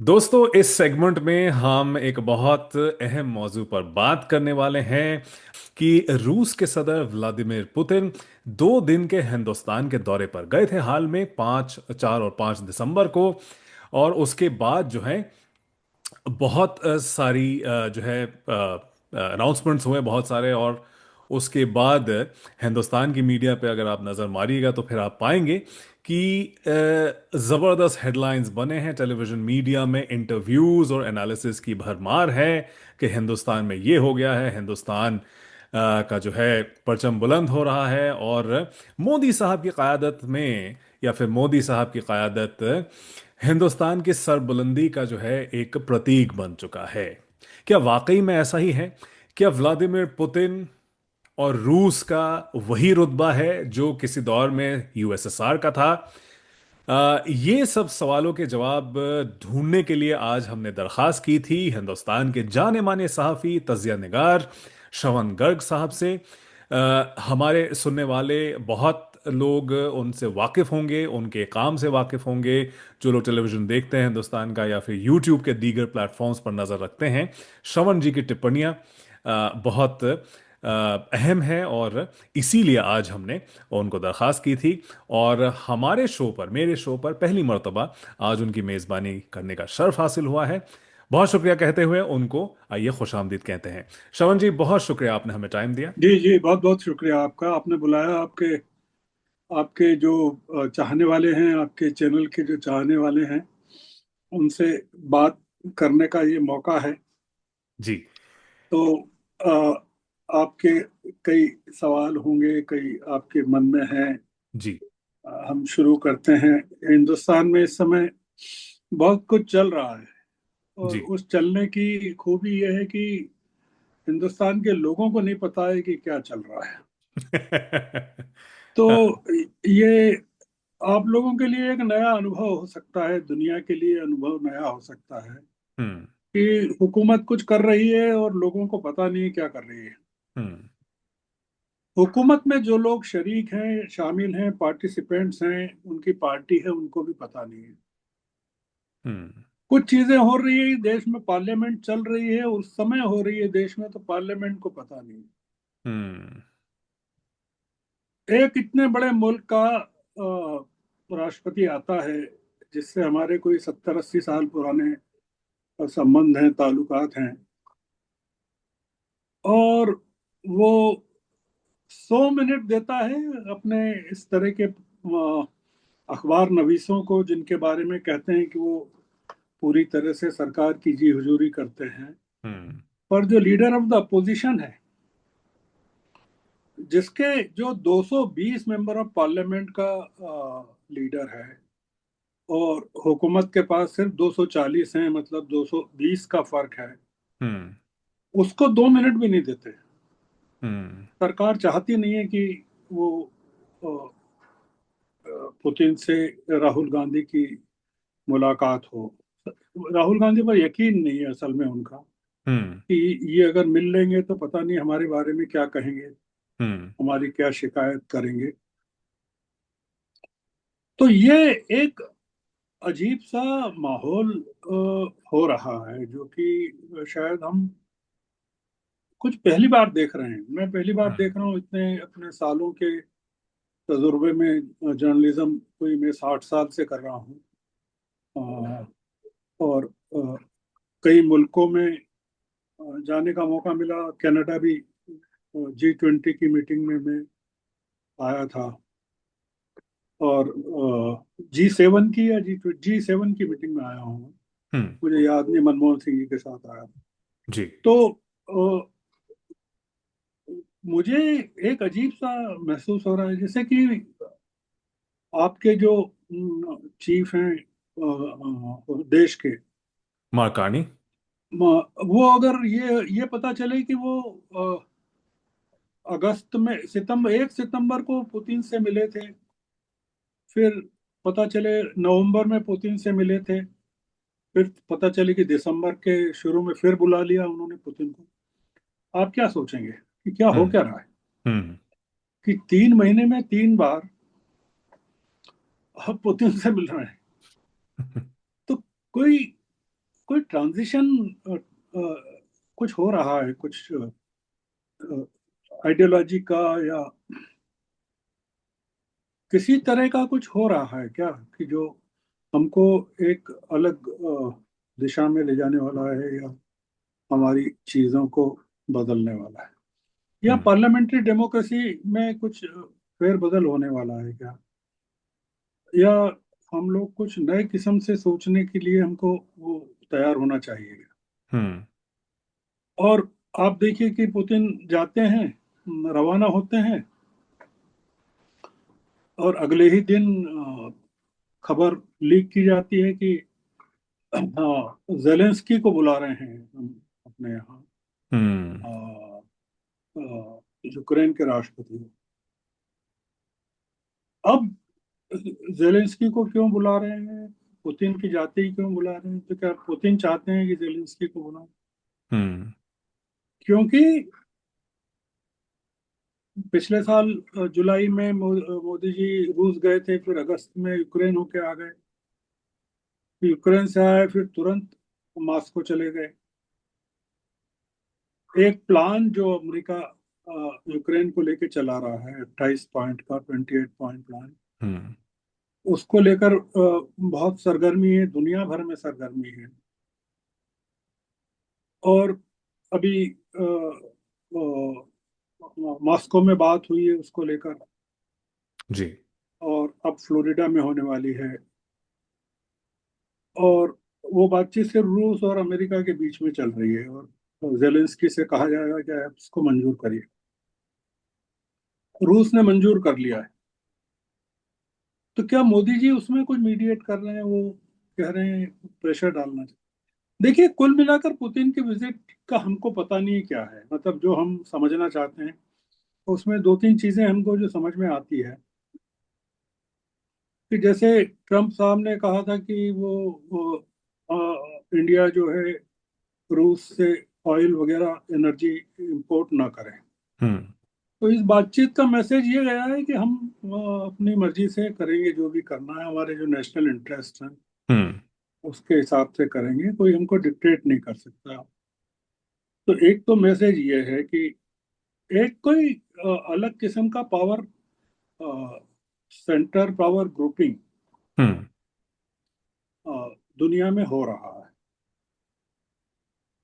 दोस्तों, इस सेगमेंट में हम एक बहुत अहम मौजू पर बात करने वाले हैं कि रूस के सदर व्लादिमीर पुतिन 2 दिन के हिंदुस्तान के दौरे पर गए थे हाल में 4 और 5 दिसंबर को। और उसके बाद जो है बहुत सारी जो है अनाउंसमेंट्स हुए बहुत सारे। और उसके बाद हिंदुस्तान की मीडिया पे अगर आप नज़र मारिएगा तो फिर आप पाएंगे कि ज़बरदस्त हेडलाइंस बने हैं। टेलीविज़न मीडिया में इंटरव्यूज़ और एनालिसिस की भरमार है कि हिंदुस्तान में ये हो गया है, हिंदुस्तान का जो है परचम बुलंद हो रहा है। और मोदी साहब की क़यादत में या फिर मोदी साहब की क़यादत हिंदुस्तान की सरबुलंदी का जो है एक प्रतीक बन चुका है। क्या वाकई में ऐसा ही है? क्या व्लादिमीर पुतिन और रूस का वही रुतबा है जो किसी दौर में यूएसएसआर का था? ये सब सवालों के जवाब ढूंढने के लिए आज हमने दरखास्त की थी हिंदुस्तान के जाने माने सहाफ़ी तजिया निगार श्रवण गर्ग साहब से। हमारे सुनने वाले बहुत लोग उनसे वाकिफ़ होंगे, उनके काम से वाकिफ़ होंगे। जो लोग टेलीविज़न देखते हैं हिंदुस्तान का या फिर यूट्यूब के दीगर प्लेटफॉर्म्स पर नज़र रखते हैं, श्रवण जी की टिप्पणियाँ बहुत अहम है। और इसीलिए आज हमने उनको दरखास्त की थी। और हमारे शो पर, मेरे शो पर पहली मर्तबा आज उनकी मेज़बानी करने का शर्फ हासिल हुआ है। बहुत शुक्रिया कहते हुए उनको आइए खुशामदीद कहते हैं। श्रवण जी, बहुत शुक्रिया, आपने हमें टाइम दिया। जी जी, बहुत बहुत शुक्रिया आपका। आपने बुलाया। आपके आपके जो चाहने वाले हैं, आपके चैनल के जो चाहने वाले हैं, उनसे बात करने का ये मौका है। जी। तो आपके कई सवाल होंगे, कई आपके मन में हैं। जी। हम शुरू करते हैं। हिंदुस्तान में इस समय बहुत कुछ चल रहा है, और जी। उस चलने की खूबी यह है कि हिंदुस्तान के लोगों को नहीं पता है कि क्या चल रहा है। तो ये आप लोगों के लिए एक नया अनुभव हो सकता है, दुनिया के लिए अनुभव नया हो सकता है हम्म। कि हुकूमत कुछ कर रही है और लोगों को पता नहीं क्या कर रही है। हम्म। हुकूमत में जो लोग शरीक हैं, शामिल हैं, पार्टिसिपेंट्स हैं, उनकी पार्टी है, उनको भी पता नहीं है। हम्म। कुछ चीजें हो रही है देश में, पार्लियामेंट चल रही है, उस समय हो रही है देश में, तो पार्लियामेंट को पता नहीं है। हम्म। एक इतने बड़े मुल्क का राष्ट्रपति आता है, जिससे हमारे कोई 70-80 साल पुराने संबंध हैं, ताल्लुकात हैं, और वो 100 मिनट देता है अपने इस तरह के अखबार नवीसों को, जिनके बारे में कहते हैं कि वो पूरी तरह से सरकार की जी हुजूरी करते हैं। हम्म। पर जो लीडर ऑफ द अपोजिशन है, जिसके जो 220 मेंबर ऑफ पार्लियामेंट का लीडर है, और हुकूमत के पास सिर्फ 240 हैं, मतलब 220 का फर्क है, हम्म। उसको 2 मिनट भी नहीं देते। हम्म। सरकार चाहती नहीं है कि वो अ, पुतिन से राहुल गांधी की मुलाकात हो। राहुल गांधी पर यकीन नहीं है असल में उनका, हम्म। कि ये अगर मिल लेंगे तो पता नहीं हमारे बारे में क्या कहेंगे, हम्म। हमारी क्या शिकायत करेंगे। तो ये एक अजीब सा माहौल हो रहा है, जो कि शायद हम कुछ पहली बार देख रहे हैं। मैं पहली बार देख रहा हूँ इतने अपने सालों के तजुर्बे में। जर्नलिज्म कोई मैं 60 साल से कर रहा हूँ। अ, और कई मुल्कों में जाने का मौका मिला। कनाडा भी G20 की मीटिंग में मैं आया था, और G7 की या G7 की मीटिंग में आया हूँ। हम्म। मुझे याद नहीं, मनमोहन सिंह जी के साथ आया था। जी। तो अ, मुझे एक अजीब सा महसूस हो रहा है, जैसे कि आपके जो चीफ हैं देश के, मार्कानी। वो अगर ये पता चले कि वो अगस्त में, सितंबर 1 सितंबर को पुतिन से मिले थे, फिर पता चले नवंबर में पुतिन से मिले थे, फिर पता चले कि दिसंबर के शुरू में फिर बुला लिया उन्होंने पुतिन को। आप क्या सोचेंगे कि क्या हो हम्म। क्या रहा है हम्म। कि 3 महीने में 3 बार आप पुतिन से मिल रहे हैं? तो कोई कोई ट्रांजिशन कुछ हो रहा है, कुछ आइडियोलॉजी का या किसी तरह का कुछ हो रहा है क्या, कि जो हमको एक अलग दिशा में ले जाने वाला है, या हमारी चीजों को बदलने वाला है, या हम्म। पार्लियामेंट्री डेमोक्रेसी में कुछ फेरबदल होने वाला है क्या, या हम लोग कुछ नए किस्म से सोचने के लिए हमको वो तैयार होना चाहिए। हम्म। और आप देखिए कि पुतिन जाते हैं, रवाना होते हैं, और अगले ही दिन खबर लीक की जाती है कि हाँ, जेलेंस्की को बुला रहे हैं हम अपने यहाँ, हम्म। यूक्रेन के राष्ट्रपति को। अब जेलेंस्की को क्यों बुला रहे हैं, पुतिन की जाते ही क्यों बुला रहे हैं, तो क्या पुतिन चाहते हैं कि जेलेंस्की को बुलाएं? हम्म। क्योंकि पिछले साल जुलाई में मोदी जी रूस गए थे, फिर अगस्त में यूक्रेन होके आ गए, फिर यूक्रेन से आए, फिर तुरंत मॉस्को चले गए। एक प्लान जो अमेरिका यूक्रेन को लेके चला रहा है, 28 पॉइंट का, 28 पॉइंट प्लान, हम्म। उसको लेकर बहुत सरगर्मी है, दुनिया भर में सरगर्मी है। और अभी मॉस्को में बात हुई है उसको लेकर, जी। और अब फ्लोरिडा में होने वाली है। और वो बातचीत सिर्फ रूस और अमेरिका के बीच में चल रही है, और जेलेंस्की से कहा जाएगा कि आप इसको मंजूर करिए। रूस ने मंजूर कर लिया है, तो क्या मोदी जी उसमें कुछ मीडिएट कर रहे हैं, वो कह रहे हैं प्रेशर डालना चाहिए? देखिए, कुल मिलाकर पुतिन की विजिट का हमको पता नहीं क्या है, मतलब जो हम समझना चाहते हैं उसमें दो तीन चीजें हमको जो समझ में आती है, कि जैसे ट्रम्प साहब ने कहा था कि इंडिया जो है रूस से ऑयल वगैरह एनर्जी इंपोर्ट ना करें। हम्म। तो इस बातचीत का मैसेज ये गया है कि हम अपनी मर्जी से करेंगे, जो भी करना है, हमारे जो नेशनल इंटरेस्ट हैं हम्म। उसके हिसाब से करेंगे, कोई हमको डिक्टेट नहीं कर सकता। तो एक तो मैसेज ये है कि एक कोई अलग किस्म का पावर, सेंटर पावर ग्रुपिंग हम्म। दुनिया में हो रहा है,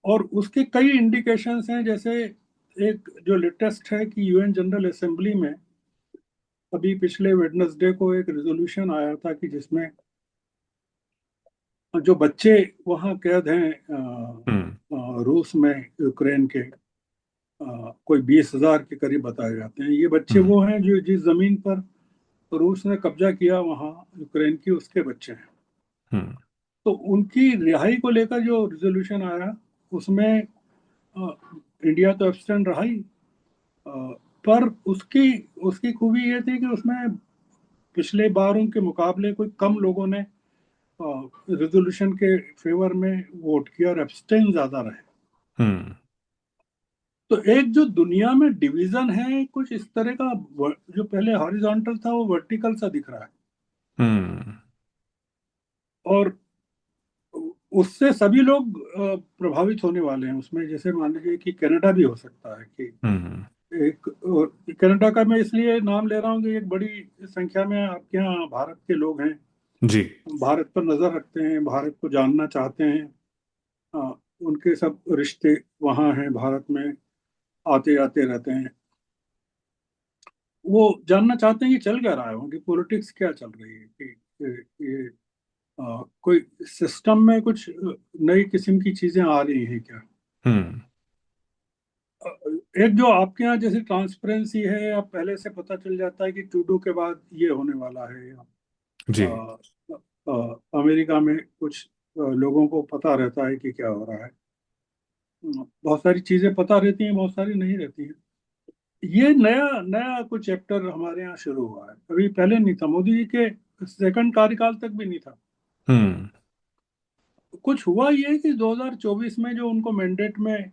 और उसके कई इंडिकेशंस हैं। जैसे एक जो लेटेस्ट है कि यूएन जनरल असेंबली में अभी पिछले वेडनेसडे को एक रेजोल्यूशन आया था, कि जिसमें जो बच्चे वहाँ कैद हैं हम्म। रूस में, यूक्रेन के, कोई 20,000 के करीब बताए जाते हैं। ये बच्चे हम्म। वो हैं जो जिस जमीन पर रूस ने कब्जा किया वहाँ यूक्रेन की, उसके बच्चे हैं। हम्म। तो उनकी रिहाई को लेकर जो रेजोल्यूशन आया, उसमें इंडिया तो एब्सटेंट रहा ही, अ, पर उसकी उसकी खूबी ये थी कि उसमें पिछले बारों के मुकाबले कोई कम लोगों ने रेजोल्यूशन के फेवर में वोट किया, और एब्सटेन ज्यादा रहे। हम्म। तो एक जो दुनिया में डिवीजन है कुछ इस तरह का, जो पहले हॉरिजॉन्टल था वो वर्टिकल सा दिख रहा है। हम्म। और उससे सभी लोग प्रभावित होने वाले हैं उसमें। जैसे मान लीजिए कि कनाडा भी हो सकता है कि हम्म। एक, और कनाडा का मैं इसलिए नाम ले रहा हूँ कि एक बड़ी संख्या में आपके यहाँ भारत के लोग हैं, जी। भारत पर नजर रखते हैं, भारत को जानना चाहते हैं। अ, उनके सब रिश्ते वहाँ हैं, भारत में आते जाते रहते हैं। वो जानना चाहते हैं कि चल क्या रहा है वहाँ की, पॉलिटिक्स क्या चल रही है, कि ये कोई सिस्टम में कुछ नई किस्म की चीजें आ रही हैं क्या। हम्म। अ, एक जो आपके यहाँ जैसे ट्रांसपेरेंसी है, या पहले से पता चल जाता है कि ट्रूडो के बाद ये होने वाला है, या जी। अमेरिका में कुछ लोगों को पता रहता है कि क्या हो रहा है। बहुत सारी चीजें पता रहती हैं, बहुत सारी नहीं रहती हैं। ये नया नया कुछ चैप्टर हमारे यहाँ शुरू हुआ है, अभी पहले नहीं था, मोदी जी के सेकंड कार्यकाल तक भी नहीं था। हम्म। कुछ हुआ ये कि 2024 में जो उनको मैंडेट में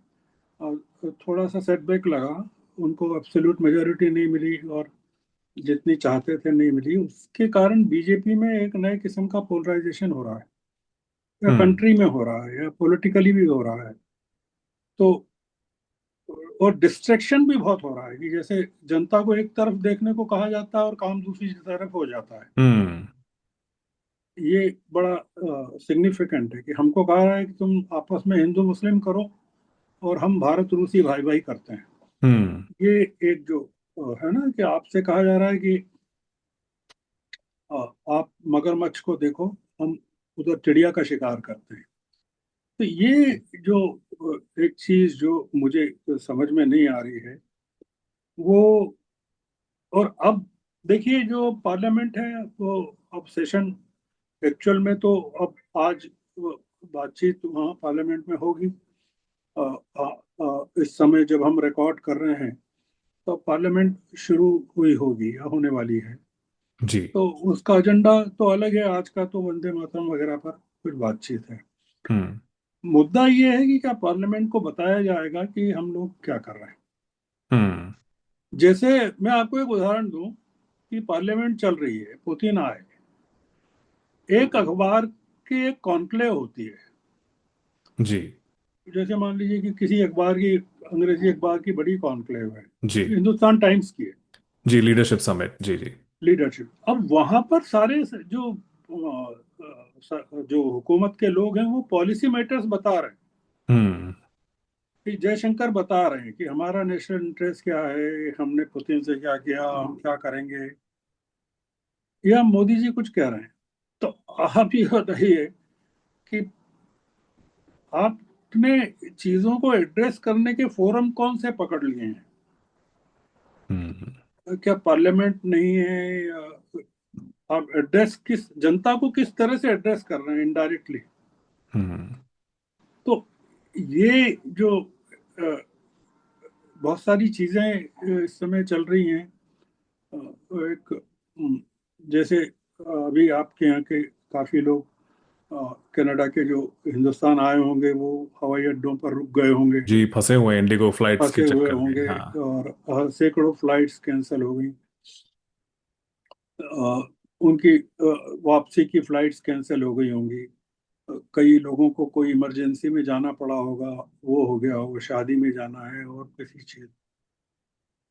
थोड़ा सा सेटबैक लगा, उनको एब्सोल्यूट मेजोरिटी नहीं मिली, और जितनी चाहते थे नहीं मिली, उसके कारण बीजेपी में एक नए किस्म का पोलराइजेशन हो रहा है। या हम्म। कंट्री में हो रहा है या पॉलिटिकली भी हो रहा है। तो और डिस्ट्रैक्शन भी बहुत हो रहा है कि जैसे जनता को एक तरफ देखने को कहा जाता है और काम दूसरी तरफ हो जाता है। हम्म। ये बड़ा सिग्निफिकेंट है कि हमको कहा रहा है कि तुम आपस में हिंदू मुस्लिम करो और हम भारत रूसी भाई भाई करते हैं। हम्म। ये एक जो है ना कि आपसे कहा जा रहा है कि अ, आप मगरमच्छ को देखो, हम उधर चिड़िया का शिकार करते हैं। तो ये जो एक चीज जो मुझे समझ में नहीं आ रही है वो। और अब देखिए जो पार्लियामेंट है वो अब सेशन एक्चुअल में तो अब आज वो बातचीत वहाँ पार्लियामेंट में होगी। अ, इस समय जब हम रिकॉर्ड कर रहे हैं तो पार्लियामेंट शुरू हुई होगी या होने वाली है। जी। तो उसका एजेंडा तो अलग है, आज का तो वंदे मातरम वगैरह पर कुछ बातचीत है। हम्म। मुद्दा ये है कि क्या पार्लियामेंट को बताया जाएगा कि हम लोग क्या कर रहे हैं। हम्म। जैसे मैं आपको एक उदाहरण दूं कि पार्लियामेंट चल रही है, पुतिन आए, एक अखबार की एक कॉन्क्लेव होती है। जी। जैसे मान लीजिए कि किसी अखबार की, अंग्रेजी अखबार की बड़ी कॉन्क्लेव है, जी। हिंदुस्तान टाइम्स की है, जी, लीडरशिप समिट, जी जी। लीडरशिप। अब वहां पर सारे जो जो हुकूमत के लोग हैं वो पॉलिसी मैटर्स बता रहे हैं हम्म। कि जयशंकर बता रहे हैं कि हमारा नेशनल इंटरेस्ट क्या है, हमने पुतिन से क्या किया, हम क्या करेंगे, या मोदी जी कुछ कह रहे हैं। तो आप ये बताइए कि आपने चीजों को एड्रेस करने के फोरम कौन से पकड़ लिए हैं। हम्म। क्या पार्लियामेंट नहीं है, या आप एड्रेस किस जनता को किस तरह से एड्रेस कर रहे हैं इनडायरेक्टली। हम्म। तो ये जो बहुत सारी चीजें इस समय चल रही हैं। एक जैसे अभी आपके यहाँ के काफी लोग कनाडा के जो हिंदुस्तान आए होंगे वो हवाई अड्डों पर रुक गए होंगे, जी, फंसे हुए हैं इंडिगो फ्लाइट्स के फंसे हुए चक्कर में, होंगे, हाँ। और सैकड़ों फ्लाइट्स कैंसिल हो गई। उनकी वापसी की फ्लाइट्स कैंसिल हो गई होंगी। कई लोगों को कोई इमरजेंसी में जाना पड़ा होगा, वो हो गया होगा, शादी में जाना है और किसी चीज।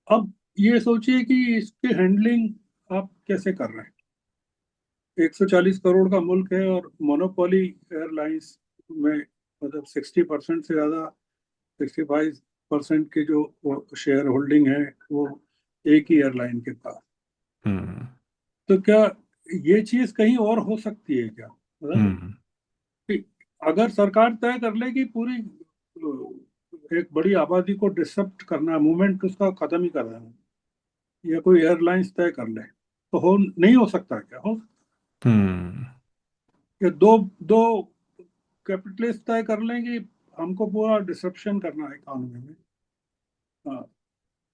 अब ये सोचिए कि इसके हैंडलिंग आप कैसे कर रहे हैं। 140 करोड़ का मुल्क है और मोनोपोली एयरलाइंस में मतलब 60% से ज्यादा, 65% की जो शेयर होल्डिंग है वो एक ही एयरलाइन के पास। हम्म। तो क्या ये चीज कहीं और हो सकती है क्या, मतलब हम्म। कि अगर सरकार तय कर ले कि पूरी एक बड़ी आबादी को डिसरप्ट करना, मूवमेंट उसका खत्म ही कर देना, या कोई एयरलाइंस तय कर ले, तो हो नहीं हो सकता क्या, हो हम्म। या दो दो कैपिटलिस्ट तय कर लें कि हमको पूरा डिसरप्शन करना है इकोनॉमी में। हाँ,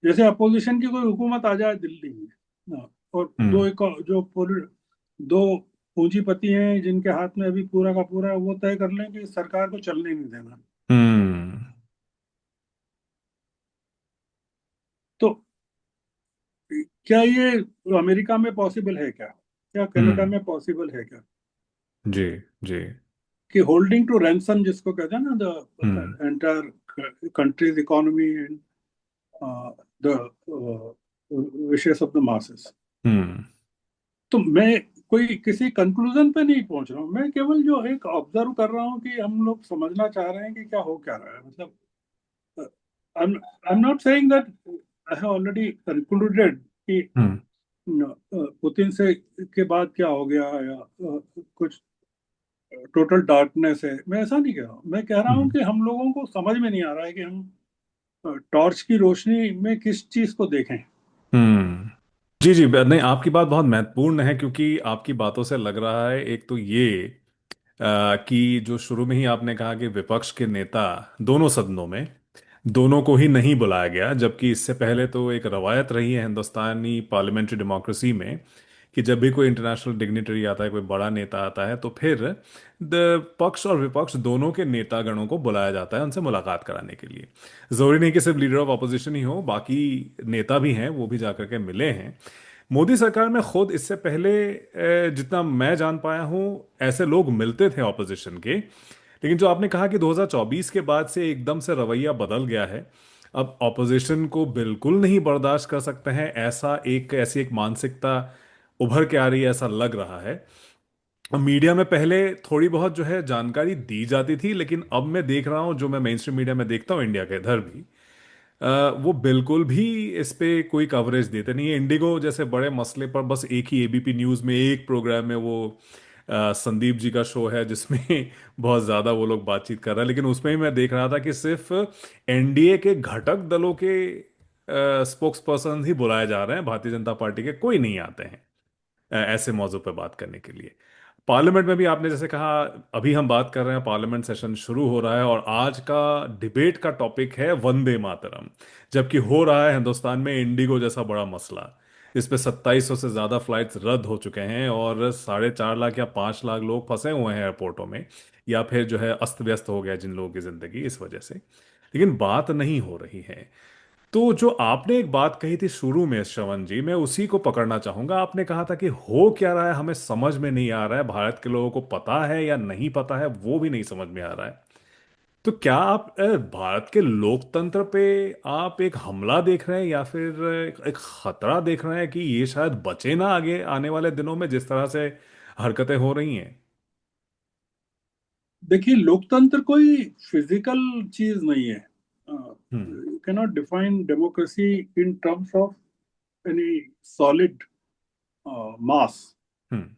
जैसे अपोजिशन की कोई हुकूमत आ जाए दिल्ली में, हाँ, और हम्म। दो पूंजीपति हैं जिनके हाथ में अभी पूरा का पूरा, वो तय कर लें कि सरकार को चलने नहीं देना। हम्म। तो क्या ये अमेरिका में पॉसिबल है क्या, क्या कनाडा हम्म। में पॉसिबल है क्या जी। जी। कि होल्डिंग टू रैंसम जिसको कहते हैं ना, hmm. The entire country's economy and the wishes of the masses. Hmm. तो मैं कोई किसी कंक्लूजन पे नहीं पहुंच रहा हूँ, मैं केवल जो एक ऑब्जर्व कर रहा हूँ कि हम लोग समझना चाह रहे हैं कि क्या हो क्या रहा है, मतलब I am not saying that I have already concluded कि हम्म। पुतिन से के बाद क्या हो गया, या कुछ टोटल डार्कनेस है, मैं ऐसा नहीं कह रहा हूँ। मैं कह रहा हूँ हम्म। कि हम लोगों को समझ में नहीं आ रहा है कि हम टॉर्च की रोशनी में किस चीज को देखें। हम्म। जी जी, नहीं, आपकी बात बहुत महत्वपूर्ण है क्योंकि आपकी बातों से लग रहा है एक तो ये कि जो शुरू में ही आपने कहा कि विपक्ष के नेता दोनों सदनों में दोनों को ही नहीं बुलाया गया, जबकि इससे पहले तो एक रवायत रही है हिंदुस्तानी पार्लियामेंट्री डेमोक्रेसी में कि जब भी कोई इंटरनेशनल डिग्निटरी आता है, कोई बड़ा नेता आता है, तो फिर पक्ष और विपक्ष दोनों के नेतागणों को बुलाया जाता है उनसे मुलाकात कराने के लिए। जरूरी नहीं कि सिर्फ लीडर ऑफ अपोजिशन ही हो, बाकी नेता भी हैं, वो भी जाकर के मिले हैं। मोदी सरकार में खुद इससे पहले जितना मैं जान पाया हूं, ऐसे लोग मिलते थे ऑपोजिशन के। लेकिन जो आपने कहा कि 2024 के बाद से एकदम से रवैया बदल गया है, अब ऑपोजिशन को बिल्कुल नहीं बर्दाश्त कर सकते हैं, ऐसी एक मानसिकता उभर के आ रही है, ऐसा लग रहा है। मीडिया में पहले थोड़ी बहुत जो है जानकारी दी जाती थी, लेकिन अब मैं देख रहा हूं, जो मैं मेन स्ट्रीम मीडिया में देखता हूं इंडिया के इधर भी, वो बिल्कुल भी इस पे कोई कवरेज देते नहीं है। इंडिगो जैसे बड़े मसले पर बस एक ही एबीपी न्यूज़ में एक प्रोग्राम में वो संदीप जी का शो है जिसमें बहुत ज़्यादा वो लोग बातचीत कर रहे हैं, लेकिन उसमें ही मैं देख रहा था कि सिर्फ एनडीए के घटक दलों के स्पोक्स पर्सन ही बुलाए जा रहे हैं, भारतीय जनता पार्टी के कोई नहीं आते हैं ऐसे मौजू पर बात करने के लिए। पार्लियामेंट में भी आपने जैसे कहा, अभी हम बात कर रहे हैं, पार्लियामेंट सेशन शुरू हो रहा है और आज का डिबेट का टॉपिक है वंदे मातरम, जबकि हो रहा है हिंदुस्तान में इंडिगो जैसा बड़ा मसला। इस पे 2700 से ज्यादा फ्लाइट्स रद्द हो चुके हैं और 4.5 लाख या 5 लाख लोग फंसे हुए हैं एयरपोर्टों में, या फिर जो है अस्त व्यस्त हो गया जिन लोगों की जिंदगी इस वजह से। लेकिन बात नहीं हो रही है। तो जो आपने एक बात कही थी शुरू में श्रवण जी, मैं उसी को पकड़ना चाहूंगा। आपने कहा था कि हो क्या रहा है हमें समझ में नहीं आ रहा है, भारत के लोगों को पता है या नहीं पता है वो भी नहीं समझ में आ रहा है। तो क्या आप भारत के लोकतंत्र पे आप एक हमला देख रहे हैं, या फिर एक खतरा देख रहे हैं कि ये शायद बचे ना आगे आने वाले दिनों में जिस तरह से हरकतें हो रही हैं? देखिए, लोकतंत्र कोई फिजिकल चीज नहीं है। Hmm. You cannot define democracy in terms of any solid mass. Hmm.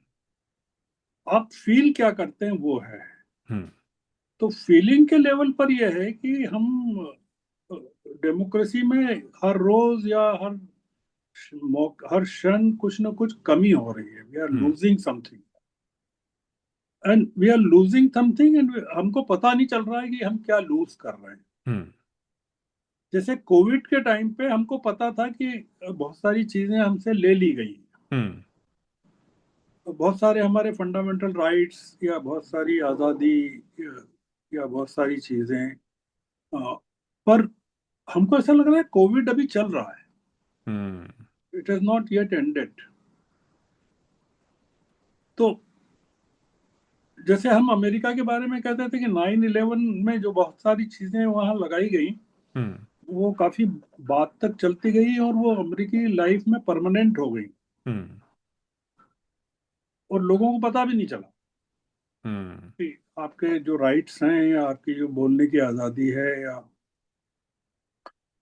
आप फील क्या करते हैं वो है। हम्म। तो फीलिंग के लेवल पर यह है कि हम डेमोक्रेसी में हर रोज या हर क्षण कुछ ना कुछ कमी हो रही है। We are hmm. Losing something, and we are losing something, and हमको पता नहीं चल रहा है कि हम क्या लूज कर रहे हैं। हम्म। जैसे कोविड के टाइम पे हमको पता था कि बहुत सारी चीजें हमसे ले ली गई, हम्म। बहुत सारे हमारे फंडामेंटल राइट्स या बहुत सारी आज़ादी या बहुत सारी चीजें। पर हमको ऐसा लग रहा है कोविड अभी चल रहा है। Hmm. It is not yet ended. तो जैसे हम अमेरिका के बारे में कहते थे कि 9/11 में जो बहुत सारी चीजें वहां लगाई गई, हम्म। वो काफी बाद तक चलती गई और वो अमेरिकी लाइफ में परमानेंट हो गई, हम्म। और लोगों को पता भी नहीं चला हम्म। कि आपके जो राइट्स हैं या आपकी जो बोलने की आज़ादी है या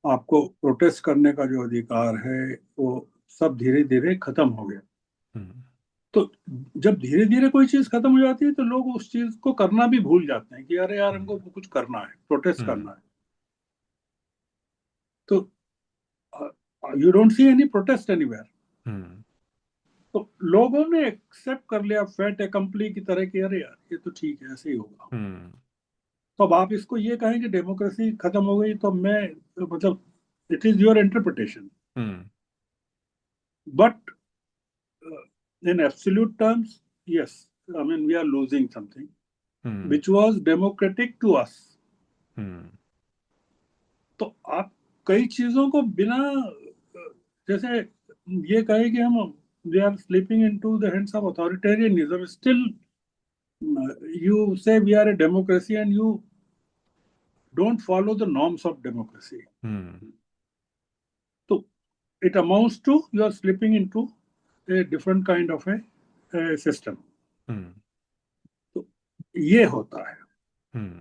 आपको प्रोटेस्ट करने का जो अधिकार है, वो सब धीरे धीरे खत्म हो गया। हम्म। तो जब धीरे धीरे कोई चीज खत्म हो जाती है तो लोग उस चीज को करना भी भूल जाते हैं कि अरे यार, हमको कुछ करना है, प्रोटेस्ट हम्म। करना है। तो you don't see any protest anywhere. Hmm. तो लोगों ने एक्सेप्ट कर लिया फेट एकम्पली की तरह कि अरे यार, ये तो ठीक है, ऐसे ही होगा। हम्म। तो अब आप इसको ये कहें कि डेमोक्रेसी खत्म हो गई, तो मैं, मतलब, it is your interpretation. Hmm. But in absolute terms, yes, I mean, we are losing something hmm. which was democratic to us. हम्म। तो आप कई चीजों को बिना, जैसे ये कहे कि हम we are sleeping into the hands of authoritarianism, still you say we are a democracy and you don't follow the norms of democracy. Hmm. तो it amounts to you are sleeping into a different kind of a system. Hmm. तो ये होता है हम्म।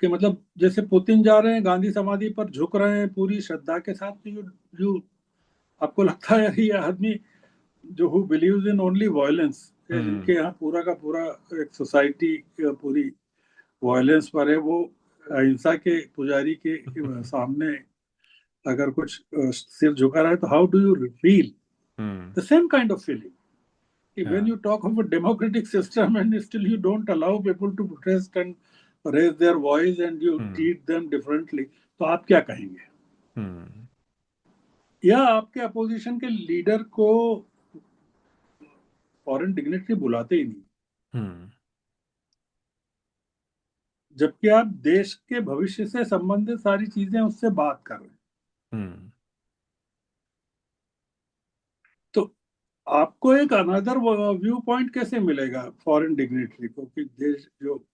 कि मतलब जैसे Putin जा रहे हैं गांधी समाधि पर, झुक रहे हैं पूरी श्रद्धा के साथ, तो यू यू आपको लगता है यार, ये आदमी जो who believes in only violence, जिनके हम्म। यहाँ पूरा का पूरा एक सोसाइटी पूरी वायलेंस पर है, वो अहिंसा के पुजारी के सामने अगर कुछ सिर झुका रहा है, तो how do you feel? Hmm. The same kind of feeling when हाँ। you talk of a democratic system and still you don't allow people to protest and raise their voice and you hmm. treat them differently, तो आप क्या कहेंगे? हम्म। या आपके opposition के leader को foreign dignitary बुलाते ही नहीं, हम्म। जबकि आप देश के भविष्य से संबंधित सारी चीजें उससे बात कर रहे हैं। हम्म। आपको एक अनदर व्यू पॉइंट कैसे मिलेगा फॉरेन डिग्निटरी को, कि देश जो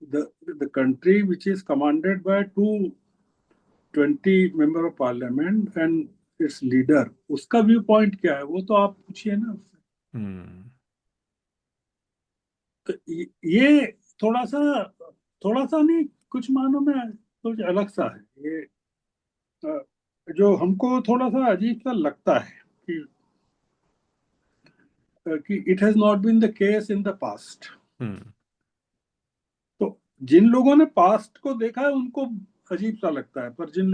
the country which is commanded by 220 member of parliament and its leader, उसका व्यू पॉइंट क्या है, वो तो आप पूछिए ना उससे। हम्म। तो ये थोड़ा सा, थोड़ा सा नहीं, कुछ मानों में कुछ अलग सा है ये। अ, जो हमको थोड़ा सा अजीब सा लगता है कि it has not been the case in the past. Hmm. तो जिन लोगों ने पास्ट को देखा है उनको अजीब सा लगता है, पर जिन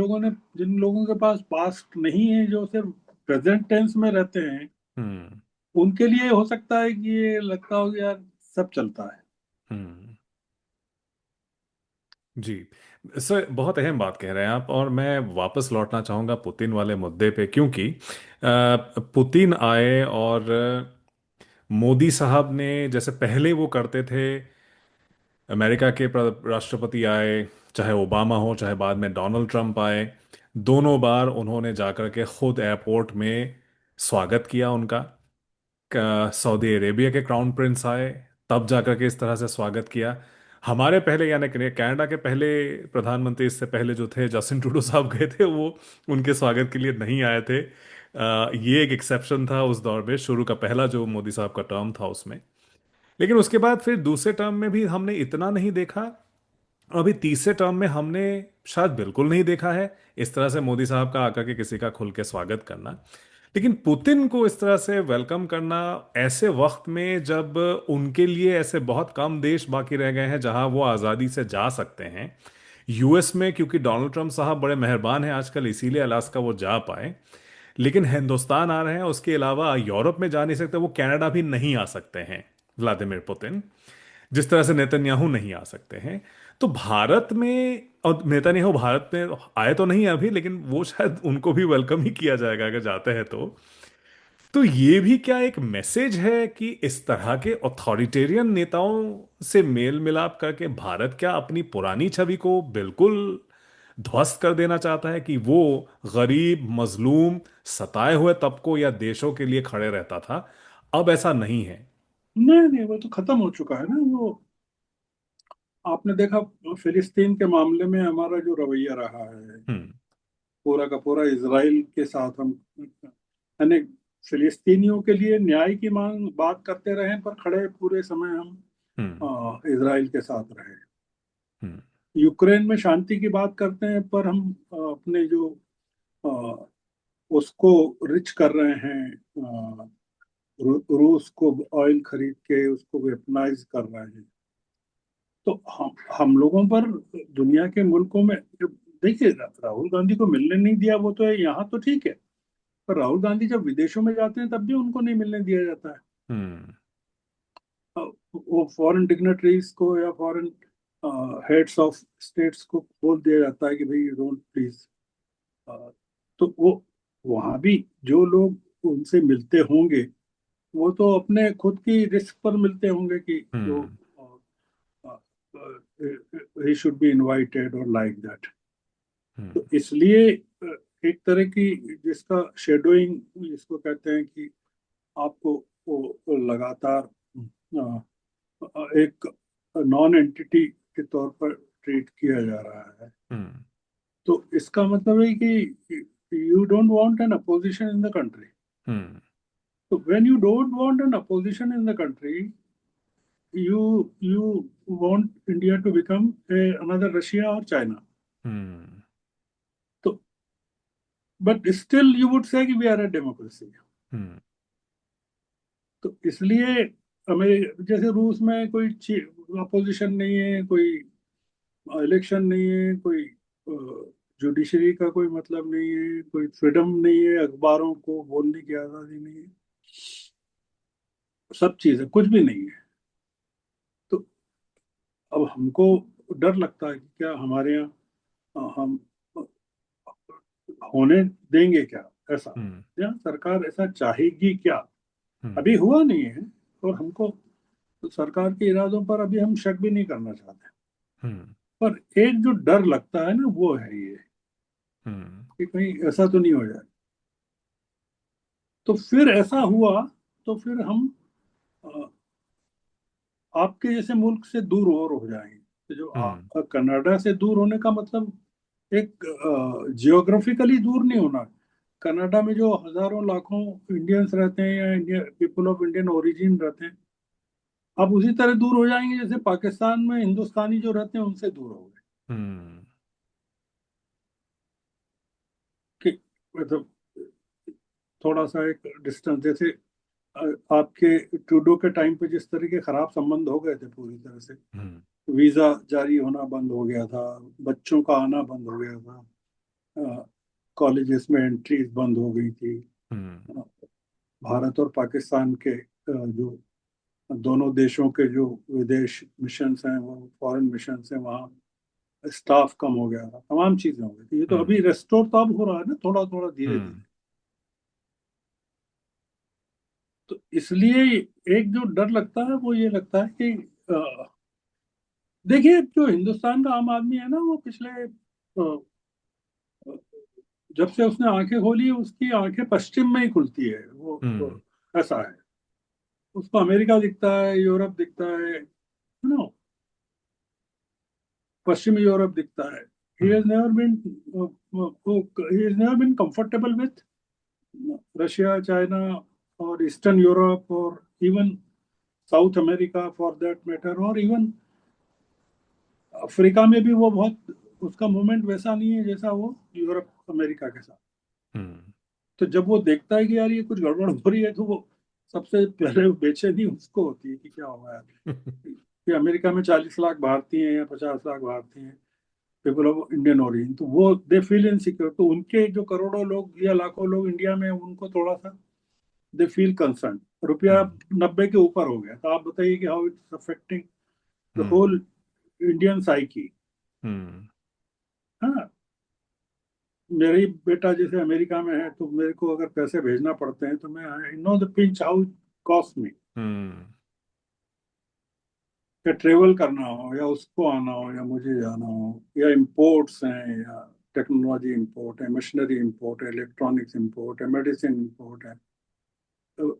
लोगों के पास पास्ट नहीं है, जो सिर्फ प्रेजेंट टेंस में रहते हैं, हम्म। उनके लिए हो सकता है कि ये लगता हो कि यार सब चलता है। हम्म। जी। सर बहुत अहम बात कह रहे हैं आप, और मैं वापस लौटना चाहूँगा पुतिन वाले मुद्दे पे, क्योंकि पुतिन आए और मोदी साहब ने जैसे पहले वो करते थे, अमेरिका के राष्ट्रपति आए, चाहे ओबामा हो चाहे बाद में डोनाल्ड ट्रंप आए, दोनों बार उन्होंने जाकर के खुद एयरपोर्ट में स्वागत किया उनका। सऊदी अरेबिया के क्राउन प्रिंस आए, तब जाकर के इस तरह से स्वागत किया। हमारे पहले यानी कि कनाडा के पहले प्रधानमंत्री इससे पहले जो थे जस्टिन ट्रूडो साहब गए थे, वो उनके स्वागत के लिए नहीं आए थे। ये एक एक्सेप्शन था उस दौर में, शुरू का पहला जो मोदी साहब का टर्म था उसमें। लेकिन उसके बाद फिर दूसरे टर्म में भी हमने इतना नहीं देखा। अभी तीसरे टर्म में हमने शायद बिल्कुल नहीं देखा है इस तरह से मोदी साहब का आकर के किसी का खुल के स्वागत करना। लेकिन पुतिन को इस तरह से वेलकम करना ऐसे वक्त में जब उनके लिए ऐसे बहुत कम देश बाकी रह गए हैं जहां वो आज़ादी से जा सकते हैं, यूएस में क्योंकि डोनाल्ड ट्रंप साहब बड़े मेहरबान हैं आजकल, इसीलिए अलास्का वो जा पाए। लेकिन हिंदुस्तान आ रहे हैं, उसके अलावा यूरोप में जा नहीं सकते, वो कनाडा भी नहीं आ सकते हैं व्लादिमीर पुतिन, जिस तरह से नेतन्याहू नहीं आ सकते हैं। तो भारत में, और नेतन्याहू भारत में आए तो नहीं अभी, लेकिन वो शायद उनको भी वेलकम ही किया जाएगा अगर जाते हैं तो ये भी क्या एक मैसेज है कि इस तरह के ऑथोरिटेरियन नेताओं से मेल मिलाप करके भारत क्या अपनी पुरानी छवि को बिल्कुल ध्वस्त कर देना चाहता है, कि वो गरीब मजलूम सताए हुए तबकों या देशों के लिए खड़े रहता था, अब ऐसा नहीं है। नहीं नहीं, वो तो खत्म हो चुका है ना वो। आपने देखा फिलिस्तीन के मामले में हमारा जो रवैया रहा है, हम्म। पूरा का पूरा इसराइल के साथ हम, यानी फिलिस्तीनियों के लिए न्याय की मांग बात करते रहे, पर खड़े पूरे समय हम हम्म। इसराइल के साथ रहे। हम्म। यूक्रेन में शांति की बात करते हैं, पर हम अपने जो अ, उसको रिच कर रहे हैं, रूस को ऑयल खरीद के उसको वेपनाइज कर रहे हैं। तो हम लोगों पर दुनिया के मुल्कों में, देखिए राहुल गांधी को मिलने नहीं दिया वो तो है, यहाँ तो ठीक है, पर राहुल गांधी जब विदेशों में जाते हैं तब भी उनको नहीं मिलने दिया जाता है। हम्म। वो फॉरेन डिग्नेटरीज को या फॉरेन हेड्स ऑफ स्टेट्स को बोल दिया जाता है कि भाई डोंट प्लीज। तो वो वहां भी जो लोग उनसे मिलते होंगे, वो तो अपने खुद की रिस्क पर मिलते होंगे कि वो हम्म। ही शुड बी इनवाइटेड और लाइक दैट। हम्म। तो इसलिए एक तरह की, जिसका शेडोइंग जिसको कहते हैं, कि आपको वो लगातार एक नॉन एंटिटी के तौर पर ट्रीट किया जा रहा है। हम्म। तो इसका मतलब है कि you don't want an opposition in the country. Hmm. तो when you don't want an opposition in the country, you want India to become another Russia or China. Hmm. तो but still you would say कि we are a democracy. हम्म। तो इसलिए हमें, जैसे रूस में कोई अपोजिशन नहीं है, कोई इलेक्शन नहीं है, कोई जुडिशरी का कोई मतलब नहीं है, कोई फ्रीडम नहीं है, अखबारों को बोलने की आज़ादी नहीं है, सब चीज़ है, कुछ भी नहीं है। तो अब हमको डर लगता है कि क्या हमारे यहाँ हम होने देंगे क्या ऐसा, हम्म। या सरकार ऐसा चाहेगी क्या। हम्म। अभी हुआ नहीं है, और हमको तो सरकार के इरादों पर अभी हम शक भी नहीं करना चाहते। हम्म। पर एक जो डर लगता है ना, वो है ये, हम्म। कि कहीं ऐसा तो नहीं हो जाए। तो फिर ऐसा हुआ तो फिर हम अ, आपके जैसे मुल्क से दूर और हो जाएंगे। तो जो हम्म। कनाडा से दूर होने का मतलब एक जियोग्राफिकली दूर नहीं होना। कनाडा में जो हजारों लाखों इंडियंस रहते हैं या India people of Indian origin रहते हैं, आप उसी तरह दूर हो जाएंगे जैसे पाकिस्तान में हिंदुस्तानी जो रहते हैं उनसे दूर हो गए। हम्म। कि मतलब थोड़ा सा एक डिस्टेंस, जैसे आपके ट्रूडो के टाइम पे जिस तरह के खराब संबंध हो गए थे पूरी तरह से, हम्म। वीजा जारी होना बंद हो गया था, बच्चों का आना बंद हो गया था, कॉलेजेस में एंट्रीज बंद हो गई थी। हम्म। अ, भारत और पाकिस्तान के जो दोनों देशों के जो विदेश मिशंस हैं, वो फॉरेन मिशंस हैं, वहाँ स्टाफ कम हो गया था, तमाम चीजें हो गई थी। ये तो हम्म। अभी रेस्टोर तो अब हो रहा है ना, थोड़ा थोड़ा धीरे हम्म। धीरे। तो इसलिए एक जो डर लगता है वो ये लगता है कि देखिए, जो हिंदुस्तान का आम आदमी है ना, वो पिछले जब से उसने आंखें खोली उसकी आंखें पश्चिम में ही खुलती है। वो हम्म। ऐसा है। उसको अमेरिका दिखता है, यूरोप दिखता है, नो, पश्चिमी यूरोप दिखता है। He hmm. Has never been he has never been comfortable with Russia, China और ईस्टर्न यूरोप और even South America for that matter, और इवन अफ्रीका में भी वो बहुत, उसका मूवमेंट वैसा नहीं है जैसा वो यूरोप अमेरिका के साथ। हम्म। तो जब वो देखता है कि यार ये कुछ गड़बड़ हो रही है, तो वो सबसे पहले बेचैनी उसको होती है कि क्या होगा यार। कि अमेरिका में 40 लाख भारतीय हैं या 50 लाख भारतीय हैं, पीपल ऑफ इंडियन ओरिजिन, तो वो दे फील इनसिक्योर। तो उनके जो करोड़ों लोग या लाखों लोग इंडिया में हैं, उनको थोड़ा सा दे फील कंसर्न। रुपया हम्म। 90 के ऊपर हो गया, तो आप बताइए कि how it's affecting the hmm. Whole Indian psyche. Hmm. हाँ, मेरा ही बेटा जैसे अमेरिका में है, तो मेरे को अगर पैसे भेजना पड़ते हैं तो मैं I know the pinch how cost me. Hmm. या ट्रेवल करना हो, या उसको आना हो, या मुझे जाना हो, या इम्पोर्ट्स हैं, या टेक्नोलॉजी इम्पोर्ट है, मशीनरी इम्पोर्ट है, इलेक्ट्रॉनिक्स इम्पोर्ट है, मेडिसिन इम्पोर्ट है, तो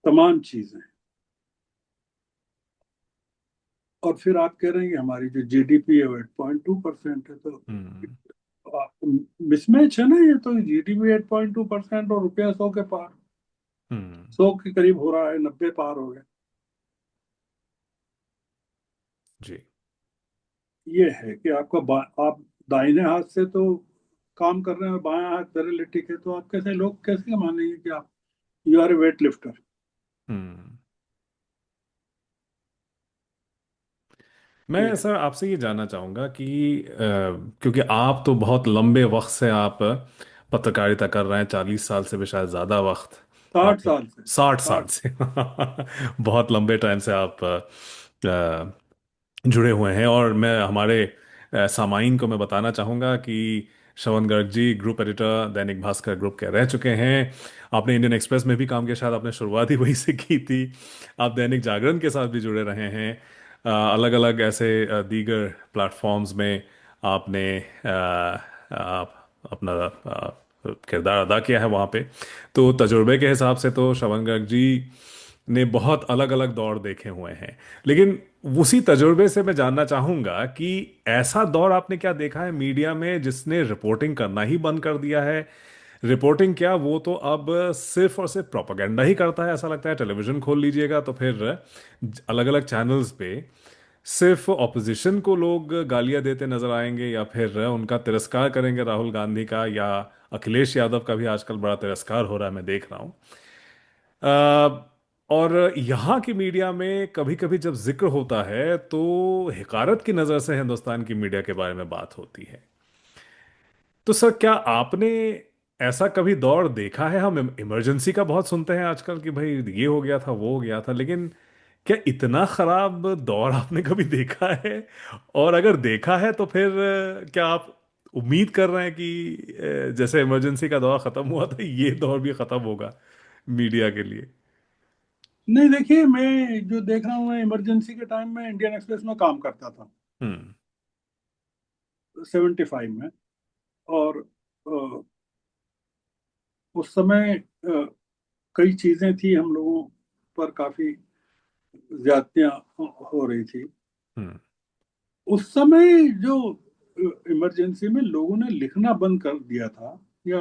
तमाम चीजें। और फिर आप कह रहे हैं कि हमारी जो जीडीपी है वो 8.2% है, तो हम्म। मिसमैच है ना ये। तो जीडीपी 8.2% और रुपया 100 के पार, हम्म। 100 के करीब हो रहा है, 90 पार हो गया। जी। ये है कि आप दाहिने हाथ से तो काम कर रहे हैं और बायां हाथ पैरालिटिक है, तो आप कैसे, लोग कैसे मानेंगे कि आप you are a weight lifter. Hmm. ये मैं है। सर आपसे ये जानना चाहूँगा कि क्योंकि आप तो बहुत लंबे वक्त से आप पत्रकारिता कर रहे हैं, 40 साल से भी शायद ज़्यादा वक्त 60 आपने, साल से। 60 साल 60। से बहुत लंबे टाइम से आप जुड़े हुए हैं। और मैं हमारे सामाइन को मैं बताना चाहूँगा कि श्रवण Garg ji group editor Dainik Bhaskar group के रह चुके हैं। आपने इंडियन एक्सप्रेस में भी काम किया, शायद आपने शुरुआत ही वहीं से की थी। आप दैनिक जागरण के साथ भी जुड़े रहे हैं, अलग अलग ऐसे दीगर प्लेटफॉर्म्स में आपने आप अपना किरदार अदा किया है वहाँ पे। तो तजुर्बे के हिसाब से तो श्रवण गर्ग जी ने बहुत अलग अलग दौर देखे हुए हैं। लेकिन उसी तजुर्बे से मैं जानना चाहूंगा कि ऐसा दौर आपने क्या देखा है मीडिया में जिसने रिपोर्टिंग करना ही बंद कर दिया है। रिपोर्टिंग क्या, वो तो अब सिर्फ और सिर्फ प्रोपागेंडा ही करता है। ऐसा लगता है टेलीविजन खोल लीजिएगा तो फिर अलग अलग चैनल्स पे सिर्फ ऑपोजिशन को लोग गालियां देते नजर आएंगे, या फिर उनका तिरस्कार करेंगे, राहुल गांधी का या अखिलेश यादव का भी आजकल बड़ा तिरस्कार हो रहा है, मैं देख रहा हूं। और यहाँ की मीडिया में कभी कभी जब जिक्र होता है तो हिकारत की नज़र से हिंदुस्तान की मीडिया के बारे में बात होती है। तो सर क्या आपने ऐसा कभी दौर देखा है? हम इमरजेंसी का बहुत सुनते हैं आजकल कि भाई ये हो गया था वो हो गया था, लेकिन क्या इतना खराब दौर आपने कभी देखा है? और अगर देखा है तो फिर क्या आप उम्मीद कर रहे हैं कि जैसे इमरजेंसी का दौर खत्म हुआ था ये दौर भी खत्म होगा मीडिया के लिए? नहीं, देखिए, मैं जो देख रहा हूँ, मैं इमरजेंसी के टाइम में इंडियन एक्सप्रेस में काम करता था, हम्म। 75 में। और अ, उस समय कई चीजें थी, हम लोगों पर काफी ज्यादतियां हो रही थी हम्म। उस समय। जो इमरजेंसी में लोगों ने लिखना बंद कर दिया था, या